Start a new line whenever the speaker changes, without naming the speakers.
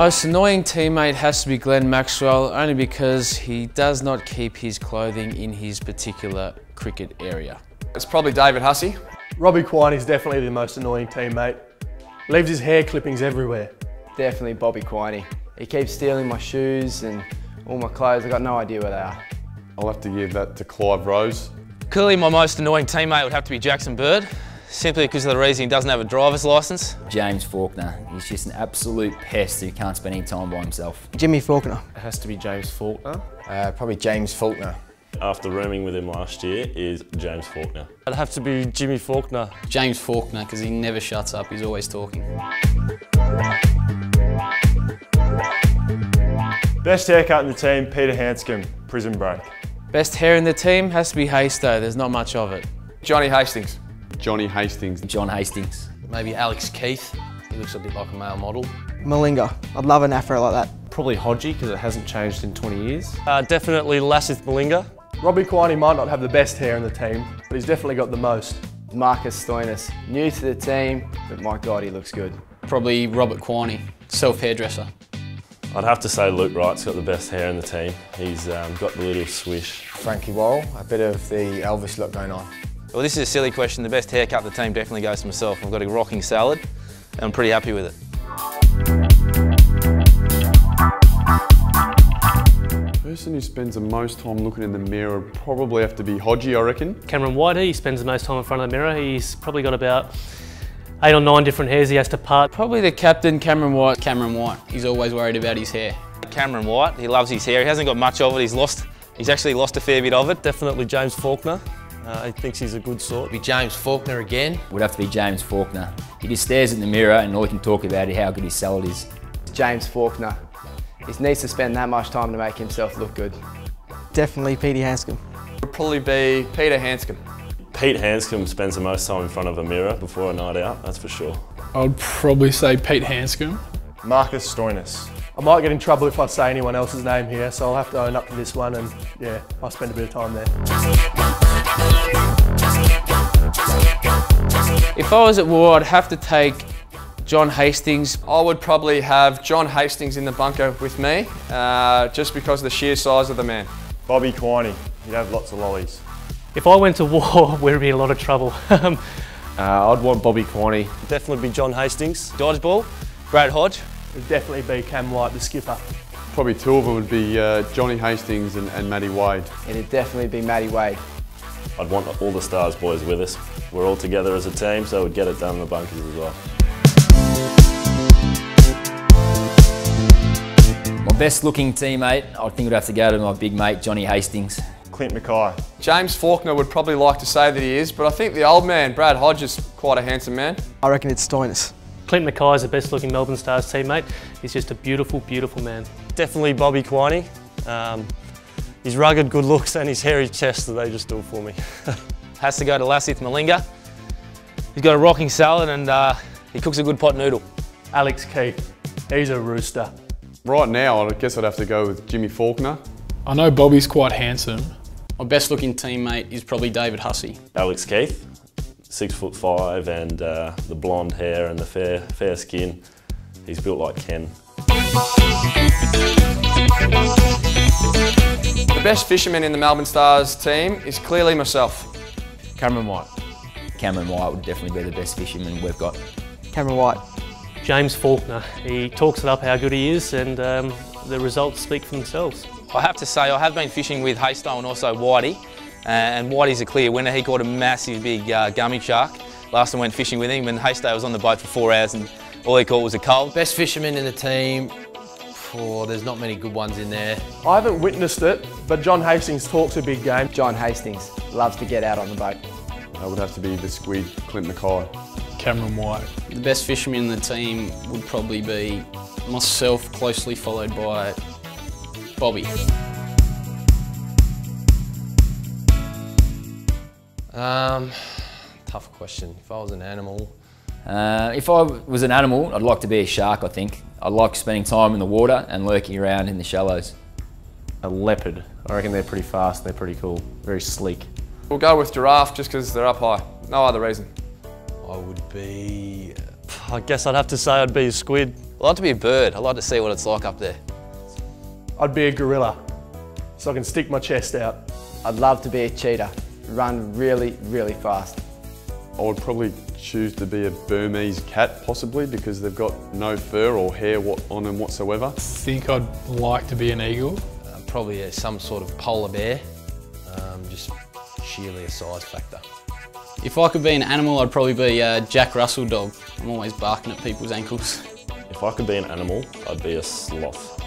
Most annoying teammate has to be Glenn Maxwell, only because he does not keep his clothing in his particular cricket area.
It's probably David Hussey.
Robbie Quine is definitely the most annoying teammate. Leaves his hair clippings everywhere.
Definitely Bobby Quiney. He keeps stealing my shoes and all my clothes. I've got no idea where they are.
I'll have to give that to Clive Rose.
Clearly my most annoying teammate would have to be Jackson Bird, simply because of the reason he doesn't have a driver's licence.
James Faulkner. He's just an absolute pest who can't spend any time by himself.
Jimmy Faulkner.
It has to be James Faulkner.
Probably James Faulkner.
After rooming with him last year is James Faulkner.
It'd have to be Jimmy Faulkner.
James Faulkner, because he never shuts up, he's always talking.
Best haircut in the team, Peter Hanscom, Prison Break.
Best hair in the team has to be Haystow, there's not much of it.
Johnny Hastings.
Johnny Hastings.
John Hastings.
Maybe Alex Keith, he looks a bit like a male model.
Malinga. I'd love an afro like that.
Probably Hodgie, because it hasn't changed in 20 years.
Definitely Lasith Malinga.
Robbie Quine might not have the best hair in the team, but he's definitely got the most.
Marcus Stoinis. New to the team, but my God, he looks good.
Probably Robert Quiney, self-hairdresser.
I'd have to say Luke Wright's got the best hair in the team. He's got the little swish.
Frankie Worrell, a bit of the Elvis look going on.
Well, this is a silly question. The best haircut in the team definitely goes to myself. I've got a rocking salad and I'm pretty happy with it.
Person who spends the most time looking in the mirror would probably have to be Hodgie, I reckon.
Cameron Whitey, he spends the most time in front of the mirror. He's probably got about 8 or 9 different hairs he has to part.
Probably the captain, Cameron White.
Cameron White, he's always worried about his hair.
Cameron White, he loves his hair. He hasn't got much of it. He's actually lost a fair bit of it.
Definitely James Faulkner. He thinks he's a good sort.
Be James Faulkner again.
Would have to be James Faulkner. He just stares in the mirror and all he can talk about is how good his salad is.
James Faulkner. He needs to spend that much time to make himself look good.
Definitely Petey Hanscom.
Would probably be Peter Hanscom.
Pete Hanscom spends the most time in front of a mirror before a night out, that's for sure.
I'd probably say Pete Hanscom.
Marcus Stoinis.
I might get in trouble if I say anyone else's name here, so I'll have to own up to this one, and yeah, I'll spend a bit of time there.
If I was at war, I'd have to take John Hastings.
I would probably have John Hastings in the bunker with me, just because of the sheer size of the man.
Bobby Quiney. He'd have lots of lollies.
If I went to war, we'd be in a lot of trouble.
I'd want Bobby Quiney.
Definitely be John Hastings.
Dodgeball, Brad Hodge.
It'd definitely be Cam White, the skipper.
Probably two of them would be Johnny Hastings and Matty Wade.
It'd definitely be Matty Wade.
I'd want all the Stars boys with us. We're all together as a team, so we'd get it done in the bunkers as well.
My best looking teammate, I think would have to go to my big mate, Johnny Hastings.
Clint Mackay.
James Faulkner would probably like to say that he is, but I think the old man, Brad Hodge, is quite a handsome man.
I reckon it's Stoinis.
Clint Mackay is the best looking Melbourne Stars teammate. He's just a beautiful, beautiful man.
Definitely Bobby Quiney. His rugged good looks and his hairy chest, they just do it for me.
Has to go to Lasith Malinga. He's got a rocking salad and he cooks a good pot noodle.
Alex Keith. He's a rooster.
Right now, I guess I'd have to go with Jimmy Faulkner.
I know Bobby's quite handsome.
My best looking teammate is probably David Hussey.
Alex Keith, 6'5", and the blonde hair and the fair skin. He's built like Ken.
The best fisherman in the Melbourne Stars team is clearly myself.
Cameron White.
Cameron White would definitely be the best fisherman we've got.
Cameron White.
James Faulkner. He talks it up how good he is and the results speak for themselves.
I have to say I have been fishing with Haystow and also Whitey, and Whitey's a clear winner. He caught a massive big gummy shark. Last time I went fishing with him and Haystow was on the boat for 4 hours and all he caught was a cold.
Best fisherman in the team, there's not many good ones in there.
I haven't witnessed it, but John Hastings talks a big game.
John Hastings loves to get out on the boat.
That would have to be the squid, Clint Mackay.
Cameron White.
The best fisherman in the team would probably be myself, closely followed by Bobby. Tough question. If I was an animal.
If I was an animal, I'd like to be a shark, I think. I like spending time in the water and lurking around in the shallows.
A leopard. I reckon they're pretty fast, they're pretty cool, very sleek.
We'll go with giraffe just because they're up high. No other reason.
I would be...
I guess I'd have to say I'd be a squid.
I'd like to be a bird. I'd like to see what it's like up there.
I'd be a gorilla, so I can stick my chest out.
I'd love to be a cheetah, run really, really fast.
I would probably choose to be a Burmese cat, possibly, because they've got no fur or hair on them whatsoever.
I think I'd like to be an eagle.
Probably some sort of polar bear, just sheerly a size factor.
If I could be an animal, I'd probably be a Jack Russell dog. I'm always barking at people's ankles.
If I could be an animal, I'd be a sloth.